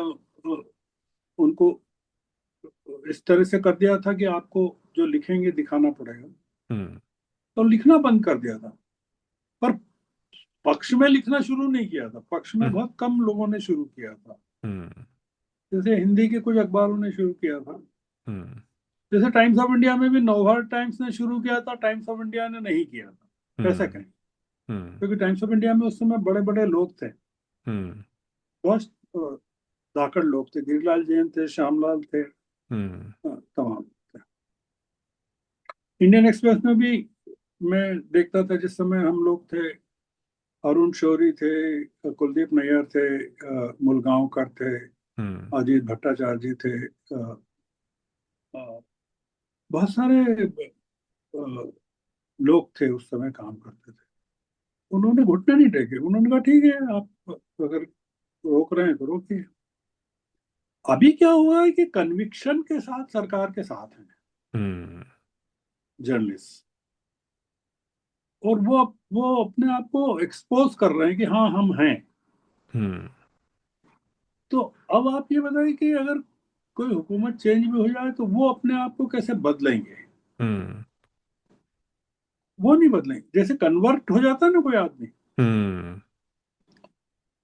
उनको इस तरह से कर दिया था कि आपको जो लिखेंगे दिखाना पड़ेगा, हम्म। तो लिखना बंद कर दिया था। पर पक्ष में लिखना शुरू नहीं किया था, पक्ष में हम्म। बहुत कम लोगों ने शुरू किया था। हम्म। जैसे हिंदी के कुछ अखबारों ने शुरू किया था। हम्म। जैसे टाइम्स ऑफ इंडिया में भी नवभारत टाइम्स ने शुरू किया था, टाइम्स ऑफ इंडिया ने नहीं किया था, ऐसा हम्म। कहें। हम्म। क्योंकि टाइम्स ऑफ इंडिया में उस समय बड़े बड़े लोग थे, हम्म। बहुत धाकड़ लोग थे, गिरिलाल जैन थे, श्यामलाल थे, हम्म। तमाम थे। इंडियन एक्सप्रेस में भी मैं देखता था जिस समय हम लोग थे। अरुण शौरी थे, कुलदीप नैयर थे, मुलगांवकर थे, हम्म। अजीत भट्टाचार्य जी थे, बहुत सारे लोग थे उस समय काम करते थे। उन्होंने घुटने नहीं टेके, उन्होंने कहा ठीक है, आप अगर रोक रहे हैं तो रोकिए। अभी क्या हुआ है कि कन्विक्शन के साथ सरकार के साथ हैं हम्म। जर्नलिस्ट, और वो अपने आप को एक्सपोज कर रहे हैं कि हाँ हम हैं। हम्म। तो अब आप ये बताइए कि अगर कोई हुकूमत चेंज भी हो जाए तो वो अपने आप को कैसे बदलेंगे? हम्म। वो नहीं बदलेंगे। जैसे कन्वर्ट हो जाता है ना कोई आदमी, हम्म।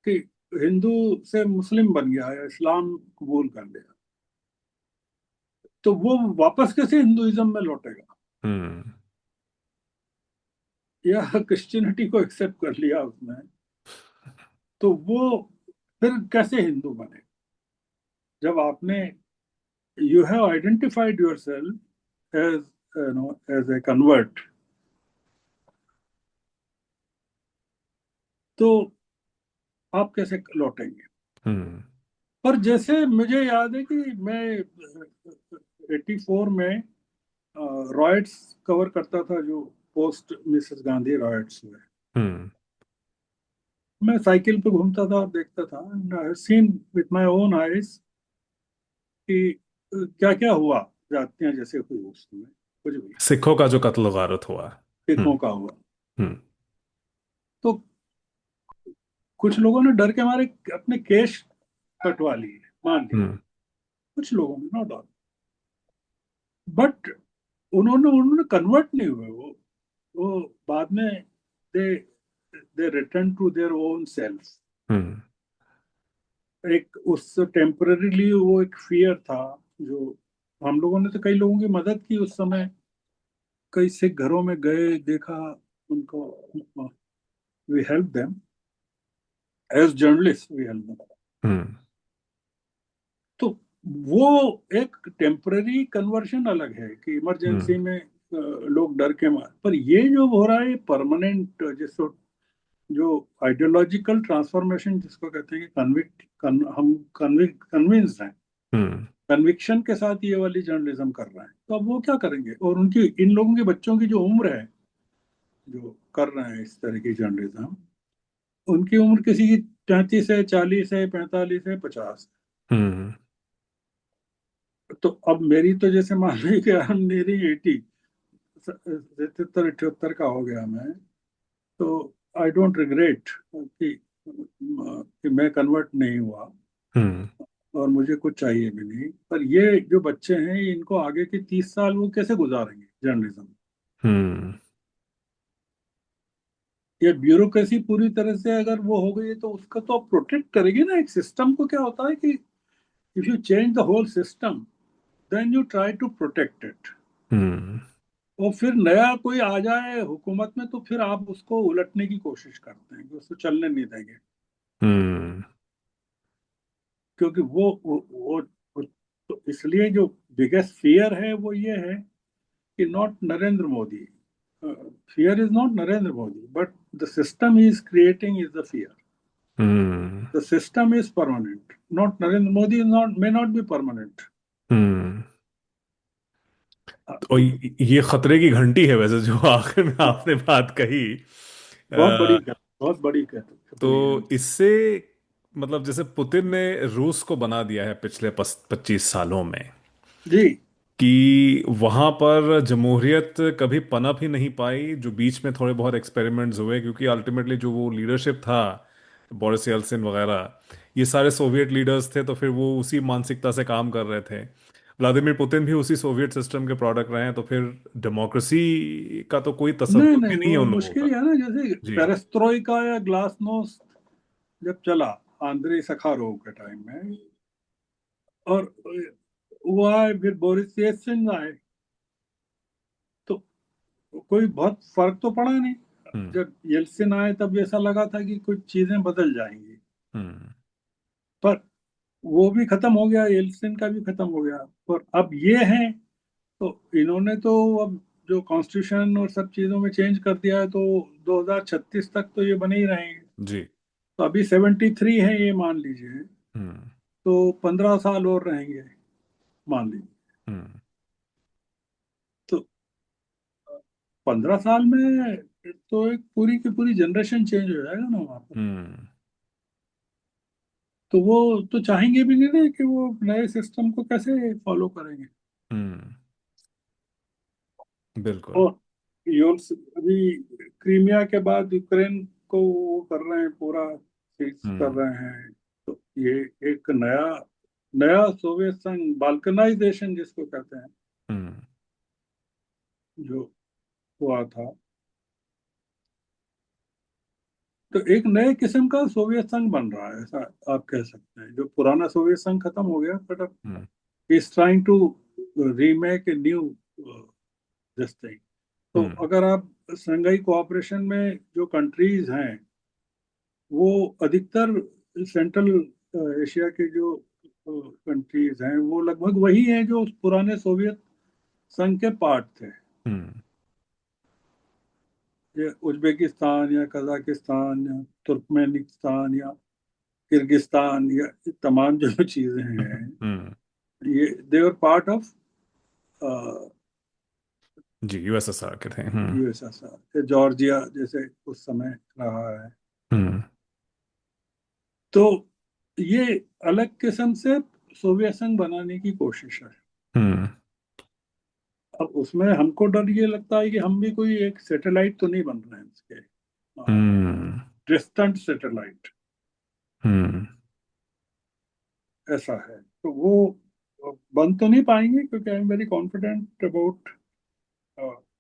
कि हिंदू से मुस्लिम बन गया या इस्लाम कबूल कर लिया, तो वो वापस कैसे हिंदुइज्म में लौटेगा? हम्म। या क्रिश्चियनिटी को एक्सेप्ट कर लिया उसने, तो वो फिर कैसे हिंदू बने? जब आपने, you have identified yourself as, as a convert, तो आप कैसे लौटेंगे? हम्म। पर जैसे मुझे याद है कि मैं 84 में रॉयट्स कवर करता था, जो पोस्ट मिसेस गांधी रॉयट्स हुए। हम्म। मैं साइकिल पे घूमता था और देखता था, seen with my own eyes कि क्या क्या हुआ, जातियां जैसे हुई उस समय, कुछ भी सिखों का जो कत्ल गारत हुआ। सिखों हम्म। का हुआ। हम्म। तो कुछ लोगों ने डर के मारे अपने केश कटवा लिए, मान लिए, हम्म। कुछ लोगों ने, नो डाउट। बट उन्होंने उन्होंने कन्वर्ट नहीं हुए। वो बाद में they they return to their own self. Hmm. एक उस टेम्पररीली वो एक फियर था, जो हम लोगों ने तो कई लोगों की मदद की उस समय। कई सिख घरों में गए, देखा उनको, we help them as journalist, we help them. Hmm. तो वो एक टेम्पररी कन्वर्शन अलग है कि इमरजेंसी हम्म। में लोग डर के मार, पर ये जो हो रहा है परमानेंट, जिसको जो आइडियोलॉजिकल ट्रांसफॉर्मेशन जिसको कहते हैं कि हम कन्विंस्ड हैं, हम्म। कन्विक्शन के साथ ये वाली जर्नलिज्म कर रहे हैं, तो अब वो क्या करेंगे? और उनकी, इन लोगों के बच्चों की जो उम्र है, जो कर रहे हैं इस तरह की जर्नलिज्म, उनकी उम्र किसी की 33 है, 40 है, 45 है, 50। हम्म। तो अब मेरी तो जैसे मान ली कि हम, मेरी 80, 77 78 का हो गया मैं, तो आई डोंट रिग्रेट कि मैं कन्वर्ट नहीं हुआ, हम्म। और मुझे कुछ चाहिए भी नहीं। पर ये जो बच्चे हैं, इनको आगे के 30 साल वो कैसे गुजारेंगे जर्नलिज्म? हम्म। ये ब्यूरोक्रेसी पूरी तरह से अगर वो हो गई है, तो उसका तो आप प्रोटेक्ट करेगी ना। एक सिस्टम को क्या होता है कि if you change the whole system, then you try to protect it. Hmm. और फिर नया कोई आ जाए हुकूमत में, तो फिर आप उसको उलटने की कोशिश करते हैं कि उसको चलने नहीं देंगे। हम्म। क्योंकि वो तो इसलिए जो बिगेस्ट फियर है वो ये है कि not Narendra Modi, fear is not Narendra Modi, but the system he is creating is the fear. Hmm. The system is permanent. Not Narendra Modi is not, may not be permanent. हम्म। और ये खतरे की घंटी है वैसे जो आखिर में आपने बात कही। बहुत बड़ी खतरे की तो घंटी। इससे मतलब जैसे पुतिन ने रूस को बना दिया है पिछले 25 सालों में, जी। कि वहां पर जमहूरियत कभी पनप ही नहीं पाई, जो बीच में थोड़े बहुत एक्सपेरिमेंट्स हुए, क्योंकि अल्टीमेटली जो वो लीडरशिप था, बोरिस येल्सिन वगैरह, ये सारे सोवियत लीडर्स थे, तो फिर वो उसी मानसिकता से काम कर रहे थे। व्लादिमीर पुतिन भी उसी सोवियत सिस्टम के प्रोडक्ट रहे हैं, तो फिर डेमोक्रेसी का तो कोई नहीं तसव्वुर नहीं, भी नहीं है वो उन लोगों मुश्किल का। ही है ना, जैसे जी। पेरेस्ट्रोइका या ग्लासनोस्ट जब चला आंद्रेई सखारोव के टाइम में, और वो आए, फिर बोरिस येल्सिन आए, तो कोई बहुत फर्क तो पड़ा नहीं। हम्म। जब येल्सिन आए तब ऐसा लगा था कि कुछ चीजें बदल जाएंगी, हम्म। पर वो भी खत्म हो गया, येल्सिन का भी खत्म हो गया। और अब ये हैं, तो इन्होंने तो अब जो कॉन्स्टिट्यूशन और सब चीजों में चेंज कर दिया है, तो 2036 तक तो ये बने ही रहेंगे। जी। तो अभी 73 है ये, मान लीजिए, हम्म। तो 15 साल और रहेंगे, मान लीजिए। हम्म। तो 15 साल में तो एक पूरी की पूरी जनरेशन चेंज हो जाएगा ना वहां पर। हम्म। तो वो तो चाहेंगे भी नहीं ना कि वो नए सिस्टम को कैसे फॉलो करेंगे। हम्म। बिल्कुल। और यूरोप अभी क्रीमिया के बाद यूक्रेन को वो कर रहे हैं, पूरा सीज कर हम्म। रहे हैं। तो ये एक नया नया सोवियत संघ, बाल्कनाइजेशन जिसको कहते हैं, हम्म। जो हुआ था, तो एक नए किस्म का सोवियत संघ बन रहा है, ऐसा आप कह सकते हैं। जो पुराना सोवियत संघ खत्म हो गया, बट अब hmm. Is trying to remake a new this thing. तो हम्म। अगर आप शंघाई कोऑपरेशन में जो कंट्रीज हैं, वो अधिकतर सेंट्रल एशिया के जो कंट्रीज हैं, वो लगभग वही हैं जो उस पुराने सोवियत संघ के पार्ट थे। हम्म। ये उज्बेकिस्तान या कजाकिस्तान या तुर्कमेनिस्तान या किर्गिस्तान, या ये तमाम जो चीजें हैं, हम्म। ये देवर पार्ट ऑफ जी, यूएसएसआर के थे। हम्म। यूएसएसआर। जॉर्जिया जैसे उस समय रहा है। हम्म। तो ये अलग किस्म से सोवियत संघ बनाने की कोशिश है। हम्म। अब उसमें हमको डर ये लगता है कि हम भी कोई एक सैटेलाइट तो नहीं बन रहे हैं इसके, हम्म। डिस्टेंट सैटेलाइट, हम्म। ऐसा है। तो वो बन तो नहीं पाएंगे, क्योंकि I am very confident about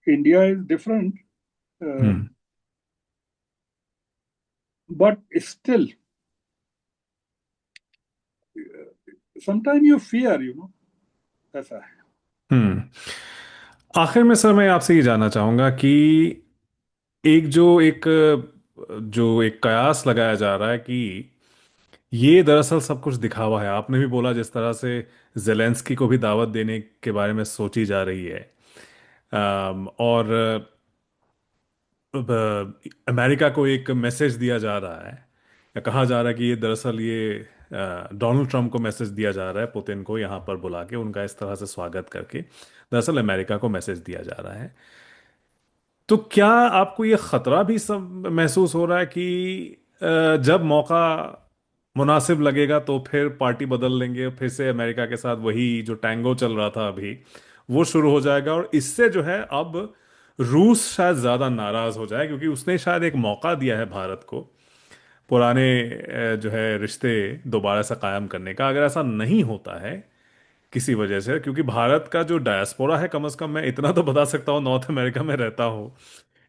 India is different, hmm. But still sometime you fear, ऐसा है। हम्म। आखिर में सर मैं आपसे ये जानना चाहूंगा कि एक कयास लगाया जा रहा है कि ये दरअसल सब कुछ दिखावा है। आपने भी बोला जिस तरह से जेलेंस्की को भी दावत देने के बारे में सोची जा रही है। और अमेरिका को एक मैसेज दिया जा रहा है, या कहा जा रहा है कि ये दरअसल ये डोनाल्ड ट्रंप को मैसेज दिया जा रहा है, पुतिन को यहाँ पर बुला के उनका इस तरह से स्वागत करके दरअसल अमेरिका को मैसेज दिया जा रहा है। तो क्या आपको ये खतरा भी सब महसूस हो रहा है कि जब मौका मुनासिब लगेगा तो फिर पार्टी बदल लेंगे, फिर से अमेरिका के साथ वही जो टैंगो चल रहा था अभी वो शुरू हो जाएगा, और इससे जो है अब रूस शायद ज्यादा नाराज हो जाए, क्योंकि उसने शायद एक मौका दिया है भारत को पुराने जो है रिश्ते दोबारा से कायम करने का। अगर ऐसा नहीं होता है किसी वजह से, क्योंकि भारत का जो डायस्पोरा है, कम से कम मैं इतना तो बता सकता हूँ, नॉर्थ अमेरिका में रहता हूँ,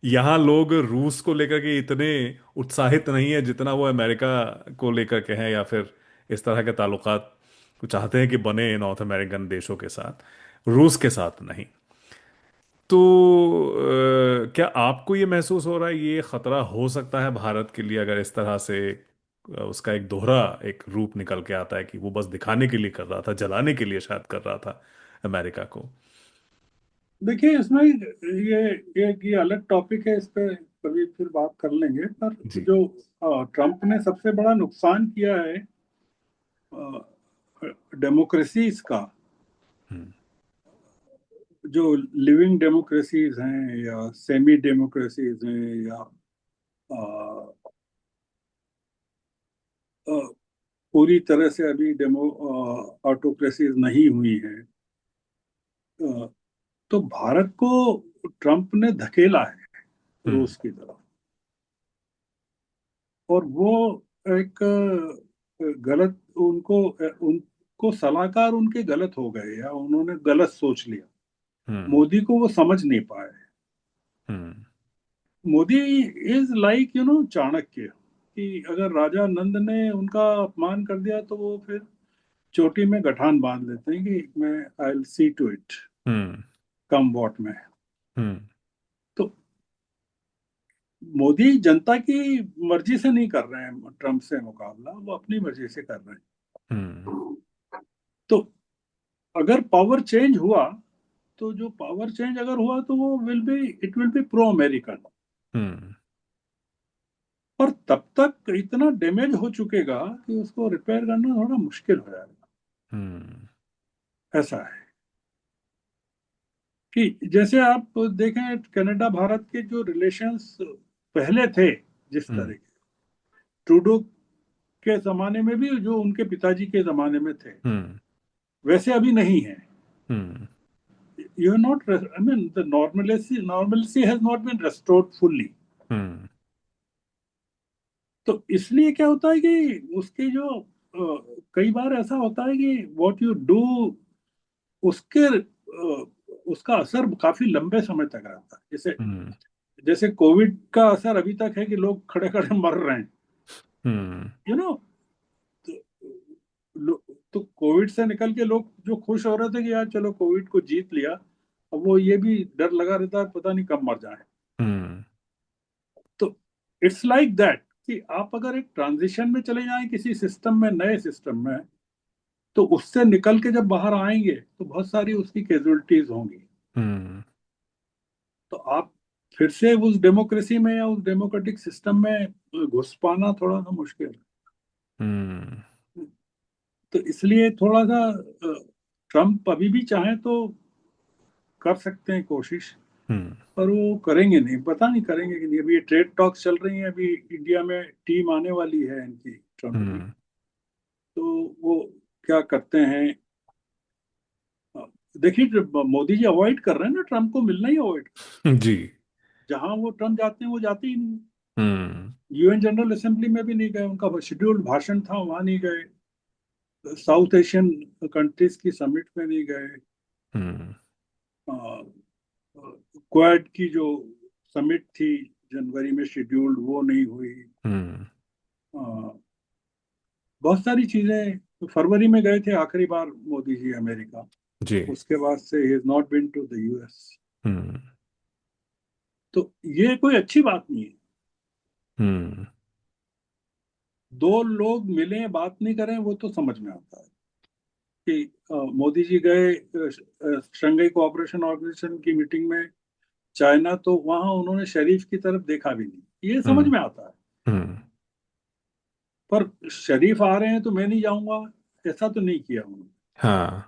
यहाँ लोग रूस को लेकर के इतने उत्साहित नहीं है जितना वो अमेरिका को लेकर के हैं, या फिर इस तरह के ताल्लुकात को चाहते हैं कि बने नॉर्थ अमेरिकन देशों के साथ, रूस के साथ नहीं। तो क्या आपको ये महसूस हो रहा है ये खतरा हो सकता है भारत के लिए, अगर इस तरह से उसका एक दोहरा एक रूप निकल के आता है कि वो बस दिखाने के लिए कर रहा था, जलाने के लिए शायद कर रहा था अमेरिका को। देखिए, इसमें ये अलग टॉपिक है, इस पे कभी फिर बात कर लेंगे। पर जी। जो ट्रम्प ने सबसे बड़ा नुकसान किया है डेमोक्रेसीज का, हम्म। जो लिविंग डेमोक्रेसीज हैं या सेमी डेमोक्रेसीज हैं, या अ, अ, पूरी तरह से अभी डेमो ऑटोक्रेसीज नहीं हुई हैं, तो भारत को ट्रम्प ने धकेला है हम्म। रूस की तरफ। और वो एक गलत उनको सलाहकार उनके गलत हो गए, या उन्होंने गलत सोच लिया। हम्म। मोदी को वो समझ नहीं पाए। हम्म। मोदी इज लाइक चाणक्य, कि अगर राजा नंद ने उनका अपमान कर दिया तो वो फिर चोटी में गठान बांध लेते हैं कि मैं I will see to it, hmm. Come what में। हम्म। तो मोदी जनता की मर्जी से नहीं कर रहे हैं ट्रम्प से मुकाबला, वो अपनी मर्जी से कर रहे हम्म। हैं। तो अगर पावर चेंज हुआ, तो जो पावर चेंज अगर हुआ तो वो it will be pro American. Hmm. और तब तक इतना डैमेज हो चुकेगा कि उसको रिपेयर करना थोड़ा मुश्किल हो जाएगा। हम्म। ऐसा है कि जैसे आप देखें, कनाडा भारत के जो रिलेशंस पहले थे, जिस तरह हम्म। के ट्रूडो के जमाने में भी, जो उनके पिताजी के जमाने में थे, हम्म। वैसे अभी नहीं है। Hmm. You are not, I mean the normalcy has not been restored fully. Hmm. तो इसलिए क्या होता है कि उसके जो कई बार ऐसा होता है कि व्हाट यू डू, उसके उसका असर काफी लंबे समय तक रहता है। जैसे हम्म। जैसे कोविड का असर अभी तक है कि लोग खड़े खड़े मर रहे हैं, हम्म। You know. तो, तो कोविड से निकल के लोग जो खुश हो रहे थे कि यार चलो कोविड को जीत लिया, अब वो ये भी डर लगा रहता है पता नहीं कब मर जाए। हम्म। तो इट्स लाइक दैट, कि आप अगर एक ट्रांजिशन में चले जाएं किसी सिस्टम में, नए सिस्टम में, तो उससे निकल के जब बाहर आएंगे तो बहुत सारी उसकी कैजुअलिटीज होंगी। हम्म। तो आप फिर से उस डेमोक्रेसी में या उस डेमोक्रेटिक सिस्टम में घुस पाना थोड़ा सा मुश्किल हम्म। है। तो इसलिए थोड़ा सा ट्रम्प अभी भी चाहे तो कर सकते हैं कोशिश, हम्म। पर वो करेंगे नहीं, पता नहीं करेंगे कि नहीं। अभी ये ट्रेड टॉक्स चल रही हैं, अभी इंडिया में टीम आने वाली है इनकी, ट्रम्प की। हम्म। तो वो क्या करते हैं। देखिए, मोदी जी अवॉइड कर रहे हैं ना, ट्रम्प को मिलना ही अवॉइड। जी। जहां वो ट्रम्प जाते हैं वो जाते ही नहीं। हम्म। यूएन जनरल असेंबली में भी नहीं गए, उनका शेड्यूल्ड भाषण था, वहां नहीं गए। साउथ एशियन कंट्रीज की समिट में नहीं गए। हम्म। क्वाड की जो समिट थी जनवरी में शेड्यूल्ड, वो नहीं हुई। हम्म। अ, बहुत सारी चीजें। फरवरी में गए थे आखिरी बार मोदी जी अमेरिका, जी। उसके बाद से ही not been to the US. Hmm. तो ये कोई अच्छी बात नहीं है। हम्म। दो लोग मिलें बात नहीं करें, वो तो समझ में आता है कि मोदी जी गए शंघाई कोऑपरेशन ऑर्गेनाइजेशन की मीटिंग में चाइना, तो वहां उन्होंने शरीफ की तरफ देखा भी नहीं, ये समझ हम्म। में आता है। हम्म। पर शरीफ आ रहे हैं तो मैं नहीं जाऊंगा, ऐसा तो नहीं किया उन्होंने। हाँ।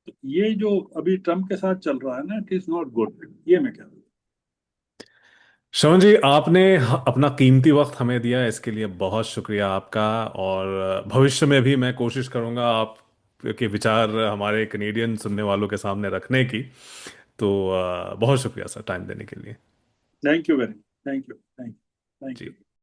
तो ये जो अभी ट्रम्प के साथ चल रहा है ना, इट इज नॉट गुड, ये मैं कह रहा हूँ। श्रवण जी, आपने अपना कीमती वक्त हमें दिया, इसके लिए बहुत शुक्रिया आपका। और भविष्य में भी मैं कोशिश करूंगा आपके विचार हमारे कनेडियन सुनने वालों के सामने रखने की। तो बहुत शुक्रिया सर, टाइम देने के लिए। Thank you very, thank you, thank you, thank जी। यू।